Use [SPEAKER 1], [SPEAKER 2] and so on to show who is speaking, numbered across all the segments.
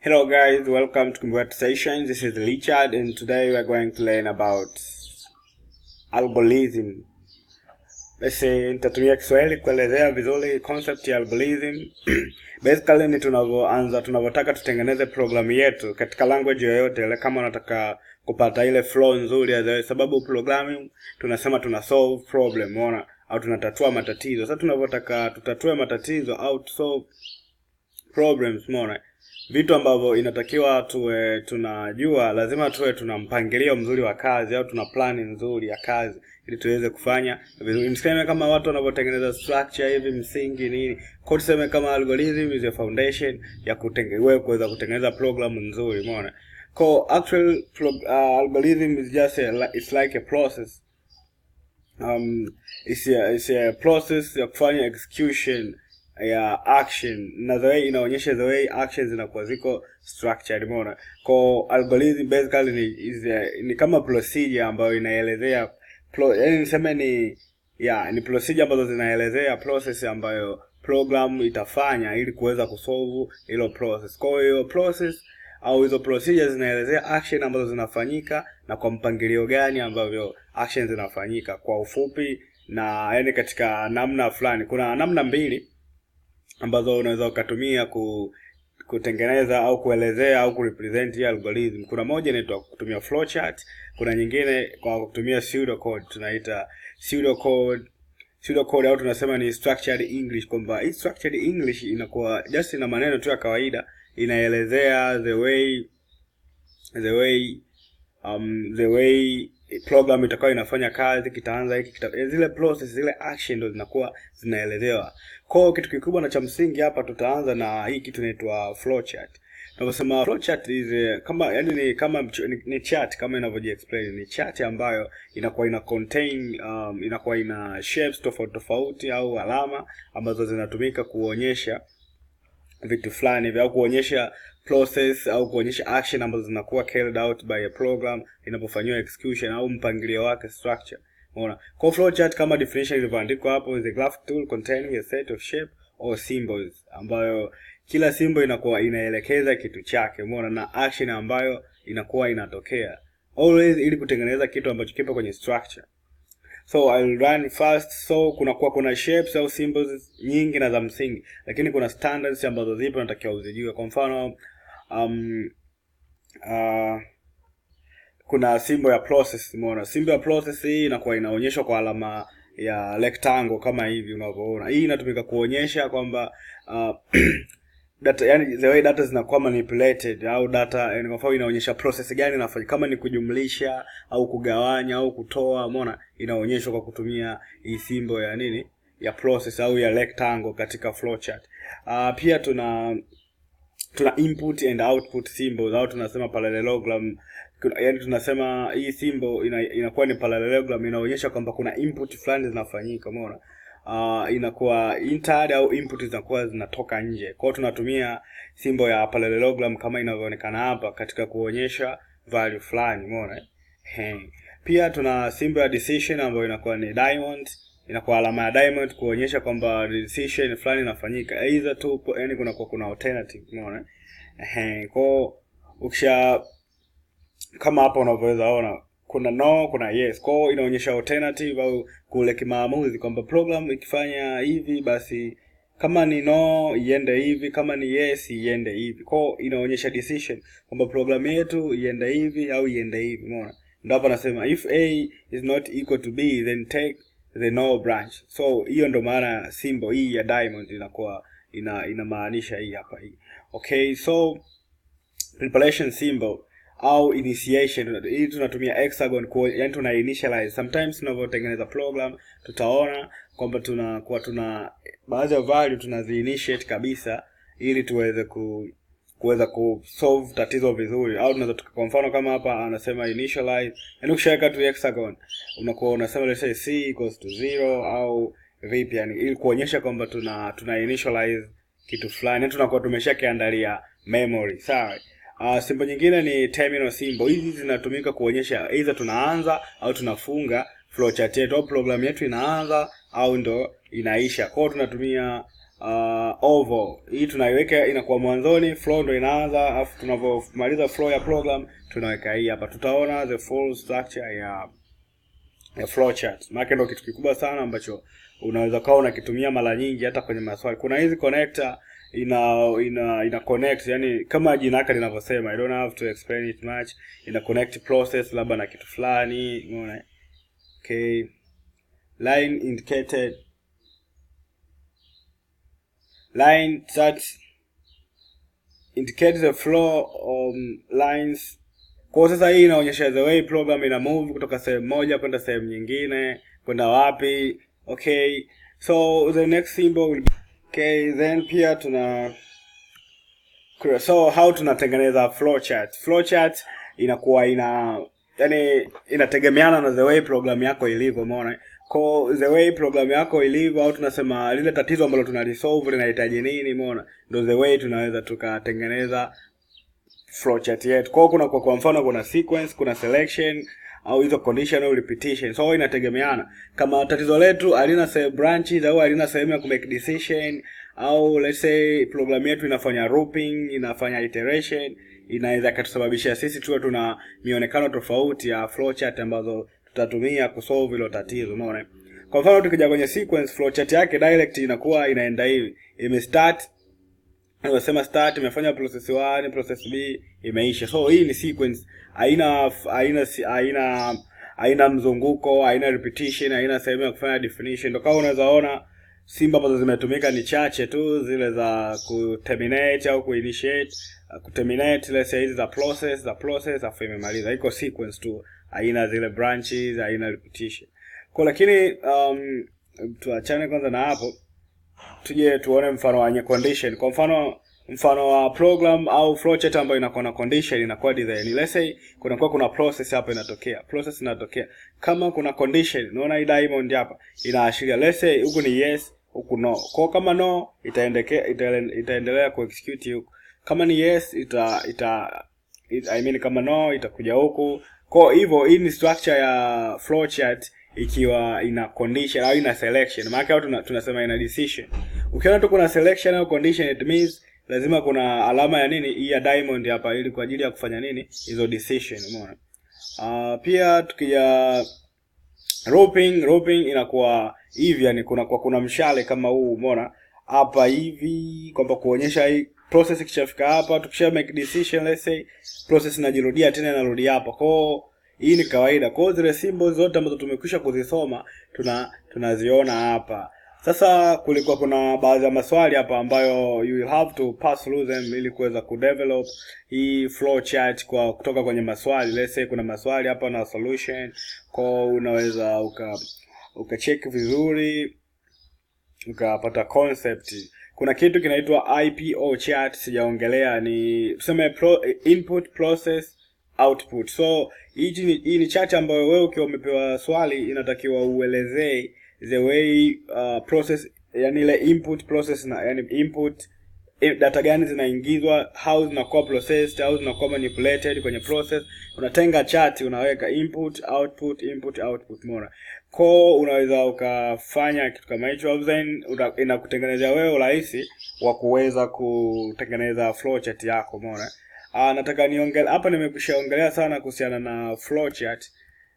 [SPEAKER 1] Hello guys, welcome to Kimbweta session. This is Richard and today we are going to learn about algorithm. Nitatumia Kiswahili kuelezea vizuri concept ya algorithm. Basically ni tunavyotaka tutengeneze programu yetu katika language yoyote ile, kama unataka kupata ile flow nzuri ya sababu programming tunasema tuna solve problem, unaona, au tunatatua matatizo. Sasa tunavyotaka tutatue matatizo au to solve problems, unaona, vitu ambavyo inatakiwa tuwe tunajua, lazima tuwe tuna mpangilio mzuri wa kazi au tuna plan nzuri ya kazi ili tuweze kufanya vizuri. Mseme kama watu wanavyotengeneza structure hivi, msingi nini, kwa tuseme kama algorithm is a foundation ya kuweza kutengeneza program nzuri, umeona. Kwa actual algorithm is just it's like a process. It's a process ya kufanya execution ya action, na the way inaonyesha the way actions zinakuwa ziko structured, umeona. Kwa algorithm basically ni kama procedure ambayo inaelezea yani niseme ni procedure ambazo zinaelezea process ambayo program itafanya ili kuweza kusolve hilo process. Kwa hiyo process au hizo procedures zinaelezea action ambazo zinafanyika na kwa mpangilio gani ambavyo actions zinafanyika kwa ufupi, na yani katika namna fulani. Kuna namna mbili ambazo unaweza ukatumia kutengeneza au kuelezea au kurepresent hii algorithm. Kuna moja inaitwa kutumia flowchart, kuna nyingine kwa kutumia pseudocode, tunaita pseudocode au tunasema ni structured English, kwamba hii structured English inakuwa just ina maneno tu ya kawaida, inaelezea the way program itakuwa inafanya kazi, kitaanza hiki zile process, zile action ndo zinakuwa zinaelezewa. Kwa kitu kikubwa na cha msingi hapa tutaanza na hii kitu inaitwa flowchart. Tunaposema flowchart is kama yani ni chart, kama inavyojiexplain, ni chart ambayo inakuwa ina contain inakuwa ina shapes tofauti au alama ambazo zinatumika kuonyesha vitu fulani au kuonyesha process au kuonyesha action ambazo zinakuwa carried out by a program inapofanywa execution au mpangilio wake, structure. Unaona, kwa flowchart kama definition ilivyoandikwa hapo, is a graphic tool containing a set of shape or symbols, ambayo kila symbol inakuwa inaelekeza kitu chake, umeona, na action ambayo inakuwa inatokea always ili kutengeneza kitu ambacho kipo kwenye structure. So I'll run first. So kuna shapes au symbols nyingi na za msingi, lakini kuna standards ambazo zipo natakiwa uzijue. Kwa mfano kuna symbol ya process, umeona. Symbol ya process hii inakuwa inaonyeshwa kwa alama ya rectangle kama hivi unavyoona. Hii inatumika kuonyesha kwamba data, yani the way data zinakuwa manipulated au data, yani kwa mfano inaonyesha process gani inafanya, kama ni kujumlisha au kugawanya au kutoa, umeona, inaonyeshwa kwa kutumia hii symbol ya nini, ya process au ya rectangle katika flowchart. Pia tuna input and output symbols au tunasema parallelogram. Yani tunasema hii symbol inakuwa ni parallelogram, inaonyesha kwamba kuna input fulani zinafanyika, umeona. Inakuwa entered au input zinakuwa zinatoka nje. Kwa hiyo tunatumia symbol ya parallelogram kama inavyoonekana hapa katika kuonyesha value fulani, umeona. Pia tuna symbol ya decision ambayo inakuwa ni diamond, inakuwa alama ya diamond kuonyesha kwamba decision fulani inafanyika, either tu yani kuna alternative, umeona. Kwa ukisha kama hapa unavyoweza ona kuna no, kuna yes. Kwa hiyo inaonyesha alternative au kule kimaamuzi kwamba program ikifanya hivi basi kama ni no iende hivi, kama ni yes iende hivi. Kwa hiyo inaonyesha decision kwamba program yetu iende hivi au iende hivi, umeona. Ndio hapa nasema if A is not equal to B then take the no branch. So hiyo ndo maana symbol hii ya diamond inakuwa inamaanisha hii hapa hii. Okay, so preparation symbol au initiation, hii tunatumia hexagon yani tuna initialize. Sometimes tunavyotengeneza program tutaona kwamba tuna baadhi ya value tunazi initiate kabisa ili kuweza kusolve tatizo vizuri, au tunaweza kwa mfano kama hapa anasema initialize, yani ukishaweka tu hexagon unakuwa unasema let's say c equals to 0 au vipi, yani ili kuonyesha kwamba tuna initialize kitu fulani, yani tunakuwa tumeshakiandalia memory, sawa. Symbol nyingine ni terminal symbol. Hizi zinatumika kuonyesha either tunaanza au tunafunga flowchart yetu, au program yetu inaanza au ndo inaisha. Kwa hiyo tunatumia oval. Hii tunaiweka inakuwa mwanzoni, flow ndo inaanza, afu tunapomaliza flow ya program tunaweka hii hapa. Tutaona the full structure ya flow chart. Maana ndio kitu kikubwa sana ambacho unaweza kuwa unakitumia mara nyingi hata kwenye maswali. Kuna hizi connector ina connect, yani kama jina lake linavyosema, I don't have to explain it much. Ina connect process labda na kitu fulani, unaona. Okay. Line indicated, line that indicates the flow of lines. Kwa sasa hii inaonyesha the way program ina move kutoka sehemu moja kwenda sehemu nyingine, kwenda wapi. Okay, so the next symbol will be, okay, then pia tuna, so how tunatengeneza flowchart. Flowchart inakuwa yani inategemeana na the way program yako ilivyo, umeona. Kwa the way program yako ilivyo, au tunasema lile tatizo ambalo tunalisolve linahitaji nini, umeona, ndio the way tunaweza tukatengeneza flowchart yetu. Kwa mfano kuna sequence, kuna selection, au hizo conditional repetition. So inategemeana kama tatizo letu halina sehemu branches au halina sehemu ya kumake decision, au let's say program yetu inafanya looping, inafanya iteration, inaweza kutusababisha sisi tuwe tuna mionekano tofauti ya flowchart ambazo tutatumia kusolve hilo tatizo, umeona. Kwa mfano tukija kwenye sequence, flowchart yake direct inakuwa inaenda hivi. Start, imefanya process 1, process B, imeisha. So hii ni sequence, haina mzunguko, haina repetition, haina sehemu ya kufanya definition. Ndio kama unaweza ona simba ambazo zimetumika ni chache tu, zile za kuterminate au kuinitiate. Kuterminate, let's say hizi za process afu imemaliza. Iko sequence tu, haina zile branches, haina repetition. Kwa lakini tuachane kwanza na hapo, tuje tuone mfano wa condition. Kwa mfano wa program au flowchart ambayo inakuwa na condition, inakuwa design. Let's say kuna process hapa inatokea. Process inatokea. Kama kuna condition, unaona hii diamond hapa inaashiria let's say huku ni yes, huku no. Kwa kama no, itaendelea ku execute huku. Kama ni yes, kama no itakuja huku. Kwa hivyo hii ni structure ya flowchart ikiwa ina condition au ina selection. Maana yake tunasema ina decision. Ukiona tu kuna selection au condition, it means lazima kuna alama ya nini, hii ya diamond hapa, ili kwa ajili ya kufanya nini hizo decision, umeona. Pia tukija looping inakuwa hivi, yani kuna mshale kama huu, umeona hapa hivi, kwamba kuonyesha hii process ikishafika hapa, tukisha make decision, let's say process inajirudia tena, inarudi hapa. Kwa hii ni kawaida. Kwa zile symbols zote ambazo tumekwisha kuzisoma tunaziona hapa. Sasa kulikuwa kuna baadhi ya maswali hapa ambayo you will have to pass through them ili kuweza kudevelop hii flowchart kutoka kwenye maswali. Let's say kuna maswali hapa na solution. Kwa unaweza ukacheck vizuri, ukapata concept. Kuna kitu kinaitwa IPO chart, sijaongelea, ni tuseme input, process, output. So hii ni chart ambayo wewe ukiwa umepewa swali inatakiwa uelezee the way process, yani ile input process, na yani input data gani zinaingizwa, how zinakuwa processed, how zinakuwa manipulated kwenye process. Unatenga chart, unaweka input output, umeona. Kwa unaweza ukafanya kitu kama hicho, then inakutengenezea wewe urahisi wa kuweza kutengeneza flowchart yako, umeona. Nataka niongelea hapa, nimekwishaongelea sana kuhusiana na flowchart.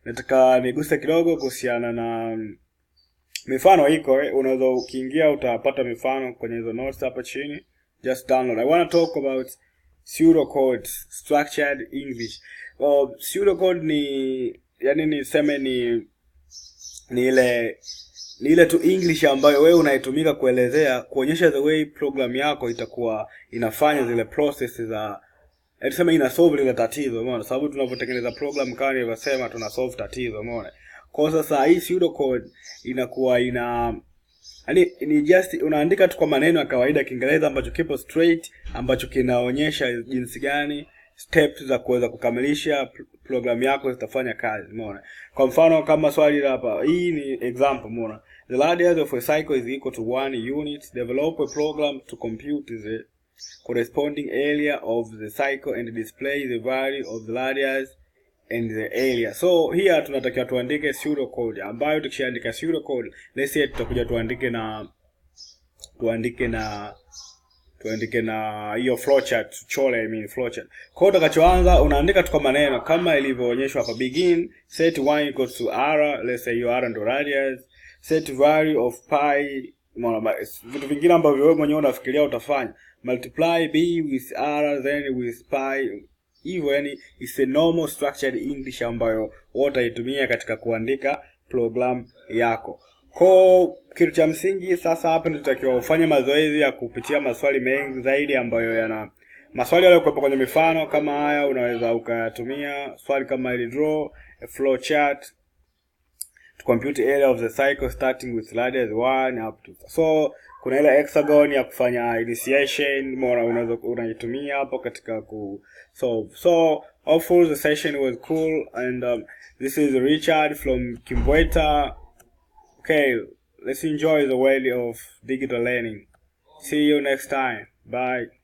[SPEAKER 1] Nataka niguse kidogo kuhusiana na mifano iko. Unaweza ukiingia utapata mifano kwenye hizo notes hapa chini. Just download. I want to talk about pseudocodes, structured English. Pseudocode ni niseme ni ile tu English ambayo wewe unaitumika kuonyesha the way program yako itakuwa inafanya zile processes za, niseme ina solve ile tatizo, umeona. Sababu tunapotengeneza program kama nilivyosema tuna solve tatizo, umeona. Kwa sasa hii pseudocode inakuwa ni just unaandika tu kwa maneno ya kawaida Kiingereza ambacho kipo straight, ambacho kinaonyesha jinsi gani steps za kuweza kukamilisha program yako zitafanya kazi, umeona. Kwa mfano kama swali hapa, hii ni example, umeona. The radius of a cycle is equal to 1 unit. Develop a program to compute the corresponding area of the cycle and display the value of the radius and the area. So here tunatakiwa tuandike pseudocode, ambayo tukishaandika pseudocode, let's say tutakuja tuandike na tuandike na hiyo flowchart, tuchore flowchart. Kwa hiyo utakachoanza unaandika tu kwa maneno kama ilivyoonyeshwa hapa. Begin, set y equals to r, let's say your r ndo radius, set value of pi, vitu vingine ambavyo wewe mwenyewe unafikiria utafanya. Multiply b with r then with pi. Hivyo yani is a normal structured English ambayo utaitumia katika kuandika program yako. Kwa kitu cha msingi sasa hapa tunatakiwa ufanye mazoezi ya kupitia maswali mengi zaidi ambayo yana maswali yale kwa kwenye mifano kama haya unaweza ukatumia swali kama ili draw a flow chart to compute area of the cycle starting with radius 1 up to. So kuna ile hexagon ya kufanya initiation unaweza unaitumia hapo katika ku solve. So hopefully the session was cool and this is Richard from Kimbweta. Okay, let's enjoy the way of digital learning. See you next time. Bye.